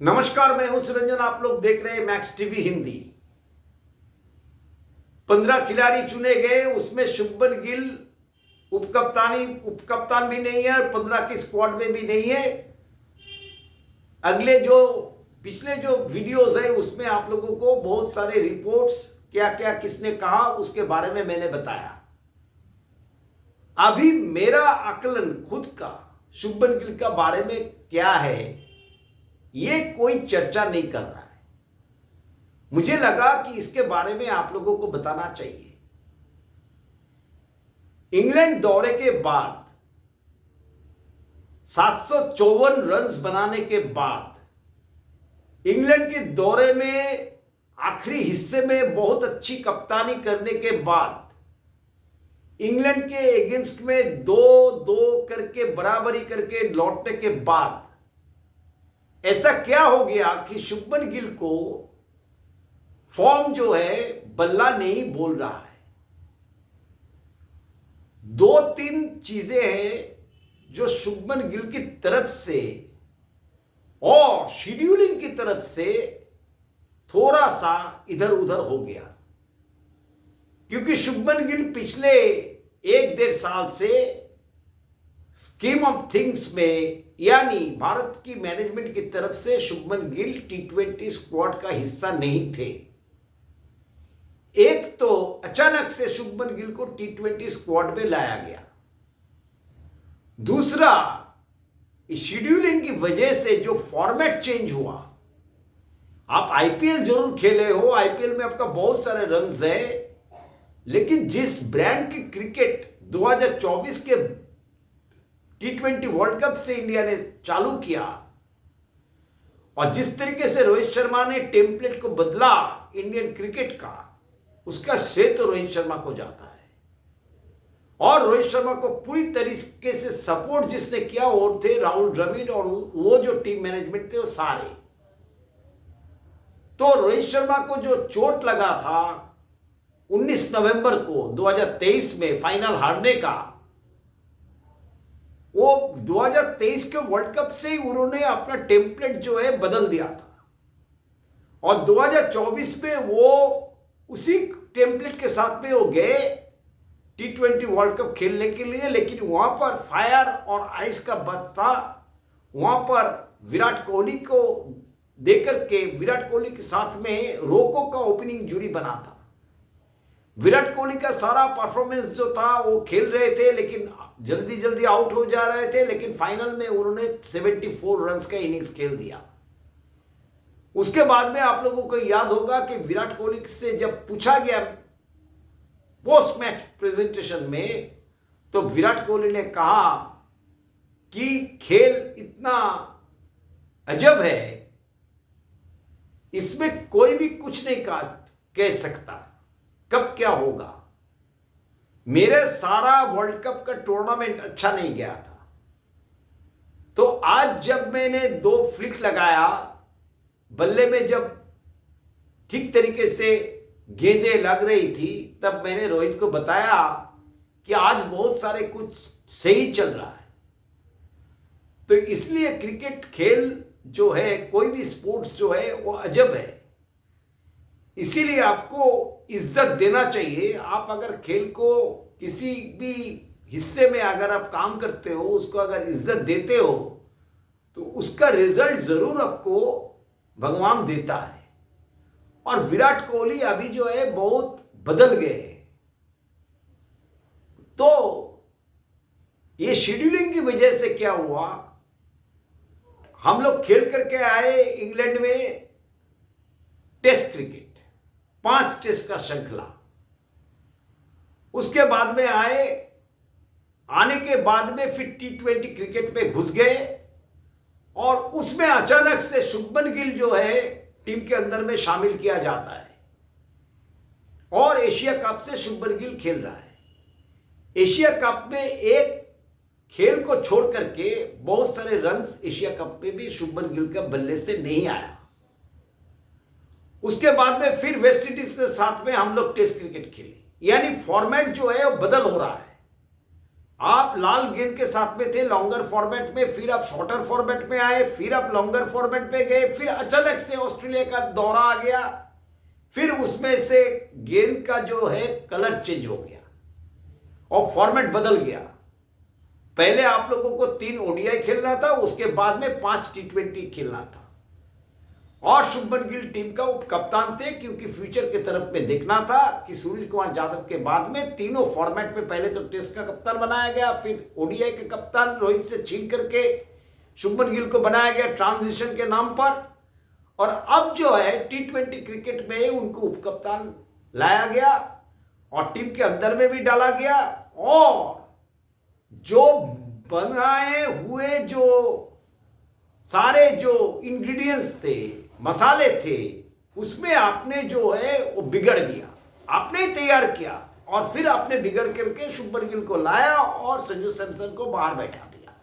नमस्कार, मैं हूं सुरंजन। आप लोग देख रहे हैं मैक्स टीवी हिंदी। 15 खिलाड़ी चुने गए, उसमें शुभमन गिल उपकप्तान भी नहीं है और 15 की स्क्वाड में भी नहीं है। पिछले जो वीडियोस है उसमें आप लोगों को बहुत सारे रिपोर्ट्स क्या क्या किसने कहा उसके बारे में मैंने बताया। अभी मेरा आकलन खुद का शुभमन गिल का बारे में क्या है, ये कोई चर्चा नहीं कर रहा है। मुझे लगा कि इसके बारे में आप लोगों को बताना चाहिए। इंग्लैंड दौरे के बाद 754 रन्स बनाने के बाद इंग्लैंड के दौरे में आखिरी हिस्से में बहुत अच्छी कप्तानी करने के बाद इंग्लैंड के अगेंस्ट में 2-2 करके बराबरी करके लौटने के बाद ऐसा क्या हो गया कि शुभमन गिल को फॉर्म जो है बल्ला नहीं बोल रहा है। 2-3 चीजें हैं जो शुभमन गिल की तरफ से और शेड्यूलिंग की तरफ से थोड़ा सा इधर उधर हो गया, क्योंकि शुभमन गिल पिछले 1-1.5 साल से स्कीम ऑफ थिंग्स में यानी भारत की मैनेजमेंट की तरफ से शुभमन गिल T20 स्क्वाड का हिस्सा नहीं थे। एक तो अचानक से शुभमन गिल को T20 स्क्वाड में लाया गया, दूसरा इस शेड्यूलिंग की वजह से जो फॉर्मेट चेंज हुआ। आप आईपीएल जरूर खेले हो, आईपीएल में आपका बहुत सारे रन्स है, लेकिन जिस ब्रांड की क्रिकेट 2024 के T20 वर्ल्ड कप से इंडिया ने चालू किया और जिस तरीके से रोहित शर्मा ने टेम्पलेट को बदला इंडियन क्रिकेट का, उसका श्रेय तो रोहित शर्मा को जाता है। और रोहित शर्मा को पूरी तरीके से सपोर्ट जिसने किया वो थे राहुल द्रविड़ और वो जो टीम मैनेजमेंट थे वो सारे। तो रोहित शर्मा को जो चोट लगा था 19 नवंबर को 2023 में फाइनल हारने का, वो 2023 के वर्ल्ड कप से ही उन्होंने अपना टेम्पलेट जो है बदल दिया था और 2024 में वो उसी टेम्पलेट के साथ में वो गए T20 वर्ल्ड कप खेलने के लिए। लेकिन वहां पर फायर और आइस का बात था। वहां पर विराट कोहली को देकर के विराट कोहली के साथ में रोको का ओपनिंग जोड़ी बना था। विराट कोहली का सारा परफॉर्मेंस जो था वो खेल रहे थे, लेकिन जल्दी जल्दी आउट हो जा रहे थे, लेकिन फाइनल में उन्होंने 74 रन्स का इनिंग्स खेल दिया। उसके बाद में आप लोगों को याद होगा कि विराट कोहली से जब पूछा गया पोस्ट मैच प्रेजेंटेशन में, तो विराट कोहली ने कहा कि खेल इतना अजब है, इसमें कोई भी कुछ नहीं कह सकता कब क्या होगा। मेरे सारा वर्ल्ड कप का टूर्नामेंट अच्छा नहीं गया था, तो आज जब मैंने 2 फ्लिक लगाया बल्ले में, जब ठीक तरीके से गेंदें लग रही थी, तब मैंने रोहित को बताया कि आज बहुत सारे कुछ सही चल रहा है। तो इसलिए क्रिकेट खेल जो है, कोई भी स्पोर्ट्स जो है वो अजब है, इसीलिए आपको इज्जत देना चाहिए। आप अगर खेल को किसी भी हिस्से में अगर आप काम करते हो, उसको अगर इज्जत देते हो, तो उसका रिजल्ट जरूर आपको भगवान देता है। और विराट कोहली अभी जो है बहुत बदल गए हैं। तो ये शेड्यूलिंग की वजह से क्या हुआ, हम लोग खेल करके आए इंग्लैंड में टेस्ट क्रिकेट, 5 टेस्ट का श्रृंखला। उसके बाद में आने के बाद में फिर T20 क्रिकेट में घुस गए और उसमें अचानक से शुभमन गिल जो है टीम के अंदर में शामिल किया जाता है और एशिया कप से शुभमन गिल खेल रहा है। एशिया कप में एक खेल को छोड़ करके बहुत सारे रन्स एशिया कप में भी शुभमन गिल का बल्ले से नहीं आया। उसके बाद में फिर वेस्ट इंडीज के साथ में हम लोग टेस्ट क्रिकेट खेले, यानी फॉर्मेट जो है वो बदल हो रहा है। आप लाल गेंद के साथ में थे लॉन्गर फॉर्मेट में, फिर आप शॉर्टर फॉर्मेट में आए, फिर आप लॉन्गर फॉर्मेट में गए, फिर अचानक से ऑस्ट्रेलिया का दौरा आ गया, फिर उसमें से गेंद का जो है कलर चेंज हो गया और फॉर्मेट बदल गया। पहले आप लोगों को 3 ओडीआई खेलना था, उसके बाद में 5 टी20 खेलना था और शुभमन गिल टीम का उप कप्तान थे, क्योंकि फ्यूचर की तरफ में देखना था कि सूर्य कुमार यादव के बाद में तीनों फॉर्मेट में पहले तो टेस्ट का कप्तान बनाया गया, फिर ओडीआई के कप्तान रोहित से छीन करके शुभमन गिल को बनाया गया ट्रांजिशन के नाम पर, और अब जो है टी20 क्रिकेट में उनको उप कप्तान लाया गया और टीम के अंदर में भी डाला गया, और जो बनाए हुए जो सारे जो इंग्रेडिएंट्स थे, मसाले थे, उसमें आपने जो है वो बिगड़ दिया, आपने तैयार किया और फिर आपने बिगड़ करके शुभमन गिल को लाया और संजू सैमसन को बाहर बैठा दिया।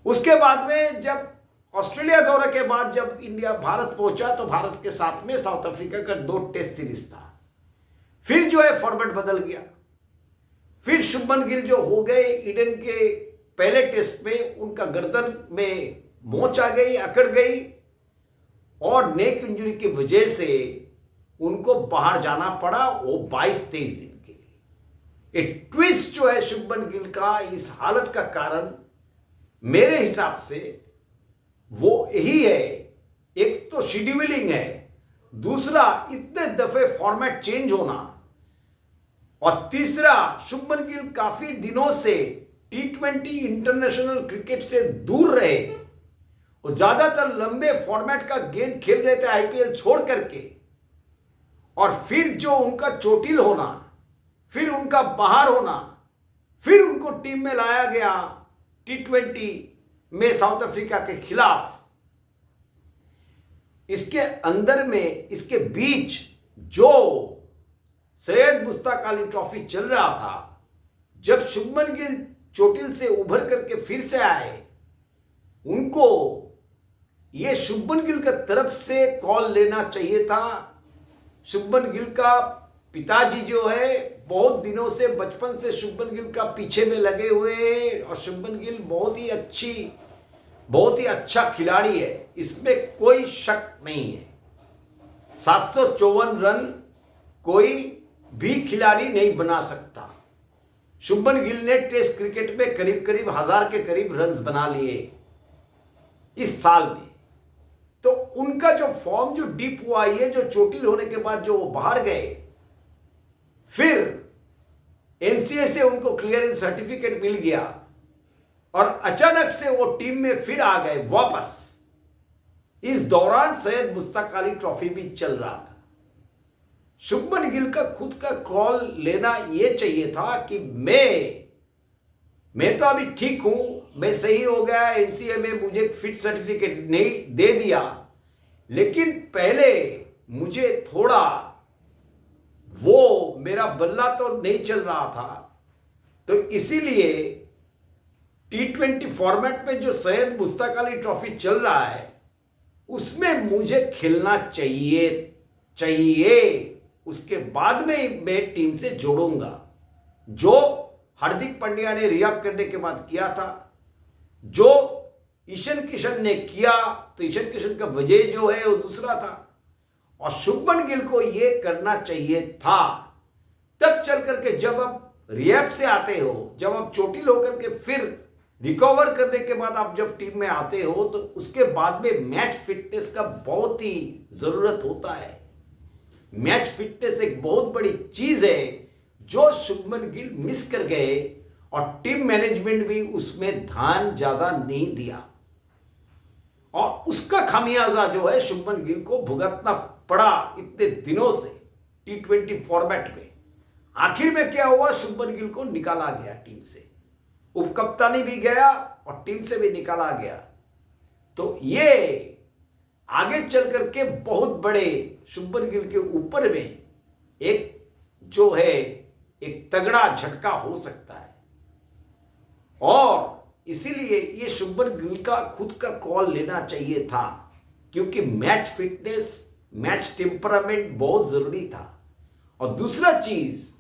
उसके बाद में जब ऑस्ट्रेलिया दौरे के बाद जब इंडिया भारत पहुंचा तो भारत के साथ में साउथ अफ्रीका का 2 टेस्ट सीरीज था। फिर जो है फॉर्मेट बदल गया, फिर शुभमन गिल जो हो गए ईडन के पहले टेस्ट में, उनका गर्दन में मोच आ गई, अकड़ गई और नेक इंजरी की वजह से उनको बाहर जाना पड़ा, वो 22-23 दिन के लिए। एक ट्विस्ट जो है शुभमन गिल का इस हालत का कारण मेरे हिसाब से वो यही है, एक तो शेड्यूलिंग है, दूसरा इतने दफे फॉर्मेट चेंज होना, और तीसरा शुभमन गिल काफी दिनों से टी20 इंटरनेशनल क्रिकेट से दूर रहे और ज्यादातर लंबे फॉर्मेट का गेंद खेल रहे थे आईपीएल छोड़ करके, और फिर जो उनका चोटिल होना, फिर उनका बाहर होना, फिर उनको टीम में लाया गया टी20 में साउथ अफ्रीका के खिलाफ। इसके अंदर में, इसके बीच जो सैयद मुश्ताक अली ट्रॉफी चल रहा था, जब शुभमन गिल चोटिल से उभर करके फिर से आए, उनको ये शुभमन गिल का तरफ से कॉल लेना चाहिए था। शुभमन गिल का पिताजी जो है बहुत दिनों से, बचपन से शुभमन गिल का पीछे में लगे हुए हैं और शुभमन गिल बहुत ही अच्छा खिलाड़ी है, इसमें कोई शक नहीं है। 754 रन कोई भी खिलाड़ी नहीं बना सकता। शुभमन गिल ने टेस्ट क्रिकेट में करीब करीब 1000 के करीब रन्स बना लिए इस साल में। तो उनका जो फॉर्म जो डीप हुआ है, जो चोटिल होने के बाद जो वो बाहर गए, फिर एनसीए से उनको क्लियरेंस सर्टिफिकेट मिल गया और अचानक से वो टीम में फिर आ गए वापस। इस दौरान सैयद मुश्ताक अली ट्रॉफी भी चल रहा था। शुभमन गिल का खुद का कॉल लेना यह चाहिए था कि मैं तो अभी ठीक हूं, मैं सही हो गया, एनसीए में मुझे फिट सर्टिफिकेट नहीं दे दिया, लेकिन पहले मुझे थोड़ा वो मेरा बल्ला तो नहीं चल रहा था, तो इसीलिए टी20 फॉर्मेट में जो सैयद मुश्ताक अली ट्रॉफी चल रहा है उसमें मुझे खेलना चाहिए। उसके बाद में मैं टीम से जोड़ूंगा, जो हार्दिक पांड्या ने रियाप करने के बाद किया था, जो ईशान किशन ने किया, तो ईशान किशन का वजह जो है वो दूसरा था और शुभमन गिल को ये करना चाहिए था। तब चल करके जब आप रियाप से आते हो, जब आप चोटिल होकर के फिर रिकवर करने के बाद आप जब टीम में आते हो, तो उसके बाद में मैच फिटनेस का बहुत ही जरूरत होता है। मैच फिटनेस एक बहुत बड़ी चीज है जो शुभमन गिल मिस कर गए और टीम मैनेजमेंट भी उसमें ध्यान ज्यादा नहीं दिया और उसका खामियाजा जो है शुभमन गिल को भुगतना पड़ा इतने दिनों से टी20 फॉर्मेट में। आखिर में क्या हुआ, शुभमन गिल को निकाला गया टीम से, उपकप्तानी भी गया और टीम से भी निकाला गया। तो ये आगे चल करके बहुत बड़े शुभमन गिल के ऊपर में एक जो है एक तगड़ा झटका हो सकता है और इसीलिए ये शुभमन गिल का खुद का कॉल लेना चाहिए था, क्योंकि मैच फिटनेस, मैच टेम्परामेंट बहुत जरूरी था। और दूसरा चीज,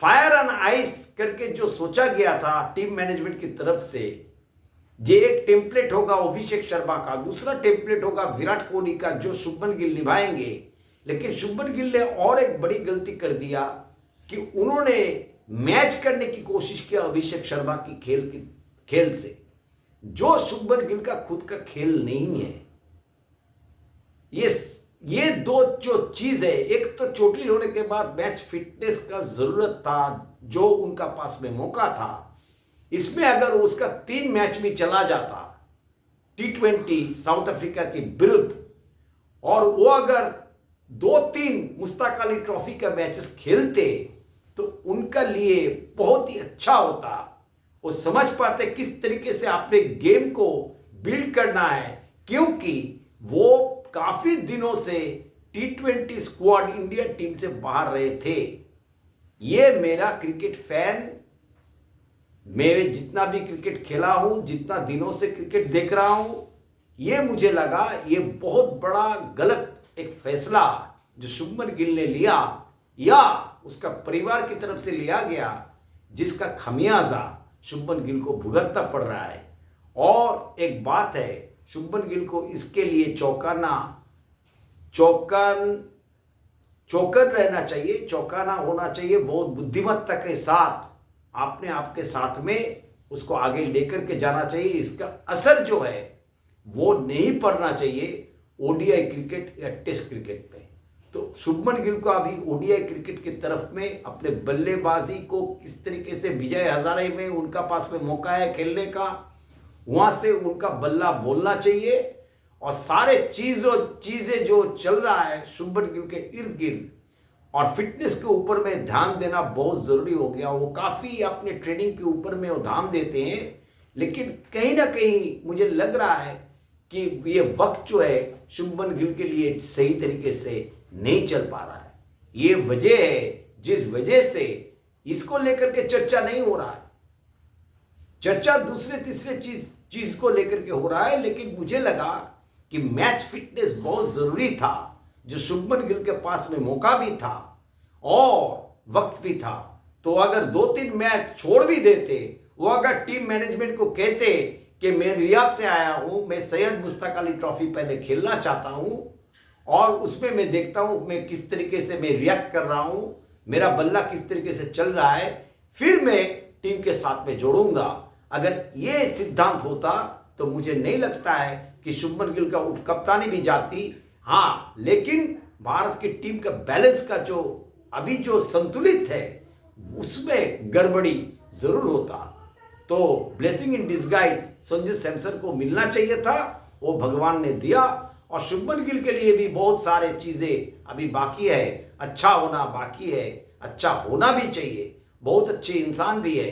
फायर ऑन आइस करके जो सोचा गया था टीम मैनेजमेंट की तरफ से, ये एक टेम्पलेट होगा अभिषेक शर्मा का, दूसरा टेम्पलेट होगा विराट कोहली का जो शुभमन गिल निभाएंगे। लेकिन शुभमन गिल ने और एक बड़ी गलती कर दिया कि उन्होंने मैच करने की कोशिश किया अभिषेक शर्मा की खेल से, जो शुभमन गिल का खुद का खेल नहीं है। ये दो जो चीज है, एक तो चोटिल होने के बाद मैच फिटनेस का जरूरत था, जो उनका पास में मौका था, इसमें अगर उसका 3 मैच में चला जाता T20 साउथ अफ्रीका के विरुद्ध, और वो अगर 2-3 मुश्ताक अली ट्रॉफी का मैचेस खेलते तो उनका लिए बहुत ही अच्छा होता। वो समझ पाते किस तरीके से आपने गेम को बिल्ड करना है, क्योंकि वो काफी दिनों से T20 स्क्वाड इंडिया टीम से बाहर रहे थे। ये मेरा क्रिकेट फैन, मैं जितना भी क्रिकेट खेला हूं, जितना दिनों से क्रिकेट देख रहा हूं, ये मुझे लगा ये बहुत बड़ा गलत एक फैसला जो शुभमन गिल ने लिया या उसका परिवार की तरफ से लिया गया, जिसका खमियाजा शुभमन गिल को भुगतना पड़ रहा है। और एक बात है, शुभमन गिल को इसके लिए चौकन रहना चाहिए, चौकाना होना चाहिए, बहुत बुद्धिमत्ता के साथ अपने आप के साथ में उसको आगे लेकर के जाना चाहिए। इसका असर जो है वो नहीं पड़ना चाहिए ओडीआई क्रिकेट या टेस्ट क्रिकेट पे। तो शुभमन गिल को अभी ओडीआई क्रिकेट की तरफ में अपने बल्लेबाजी को किस तरीके से, विजय हजारे में उनका पास में मौका है खेलने का, वहां से उनका बल्ला बोलना चाहिए। और सारे चीजें जो चल रहा है शुभमन गिल के इर्द गिर्द और फिटनेस के ऊपर में ध्यान देना बहुत जरूरी हो गया। वो काफी अपने ट्रेनिंग के ऊपर में वो ध्यान देते हैं, लेकिन कहीं ना कहीं मुझे लग रहा है कि ये वक्त जो है शुभमन गिल के लिए सही तरीके से नहीं चल पा रहा है। ये वजह है जिस वजह से इसको लेकर के चर्चा नहीं हो रहा है। चर्चा दूसरे तीसरे चीज को लेकर के हो रहा है, लेकिन मुझे लगा कि मैच फिटनेस बहुत जरूरी था, जो शुभमन गिल के पास में मौका भी था और वक्त भी था। तो अगर 2-3 मैच छोड़ भी देते, वो अगर टीम मैनेजमेंट को कहते कि मैं रियाद से आया हूं, मैं सैयद मुश्ताक अली ट्रॉफी पहले खेलना चाहता हूं और उसमें मैं देखता हूं मैं किस तरीके से मैं रिएक्ट कर रहा हूं, मेरा बल्ला किस तरीके से चल रहा है, फिर मैं टीम के साथ में जोड़ूंगा। अगर ये सिद्धांत होता तो मुझे नहीं लगता है कि शुभमन गिल का उपकप्तानी भी जाती। हाँ, लेकिन भारत की टीम का बैलेंस का जो अभी जो संतुलित है उसमें गड़बड़ी जरूर होता। तो blessing in disguise Sanju Samson को मिलना चाहिए था, वो भगवान ने दिया। और शुभमन गिल के लिए भी बहुत सारे चीजें अभी बाकी है, अच्छा होना बाकी है, अच्छा होना भी चाहिए, बहुत अच्छे इंसान भी है।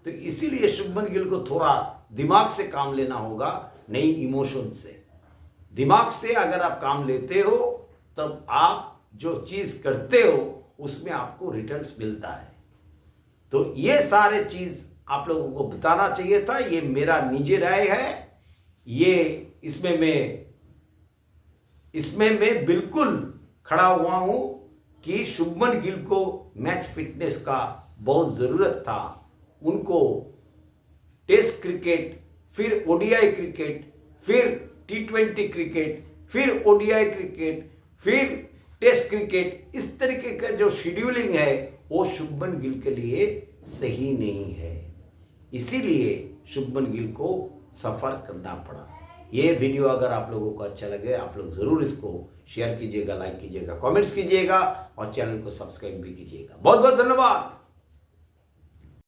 तो इसीलिए शुभमन गिल को थोड़ा दिमाग से काम लेना होगा, नहीं इमोशन से। दिमाग से अगर आप काम लेते हो तब आप जो चीज करते हो उसमें आपको रिटर्न्स मिलता है। तो ये सारे चीज आप लोगों को बताना चाहिए था। ये मेरा निजी राय है, ये इसमें मैं बिल्कुल खड़ा हुआ हूं कि शुभमन गिल को मैच फिटनेस का बहुत जरूरत था। उनको टेस्ट क्रिकेट, फिर ओडीआई क्रिकेट, फिर T20 क्रिकेट, फिर ओडीआई क्रिकेट, फिर टेस्ट क्रिकेट, इस तरीके का जो शेड्यूलिंग है वो शुभमन गिल के लिए सही नहीं है। इसीलिए शुभमन गिल को सफर करना पड़ा। ये वीडियो अगर आप लोगों को अच्छा लगे, आप लोग जरूर इसको शेयर कीजिएगा, लाइक कीजिएगा, कमेंट्स कीजिएगा और चैनल को सब्सक्राइब भी कीजिएगा। बहुत बहुत धन्यवाद।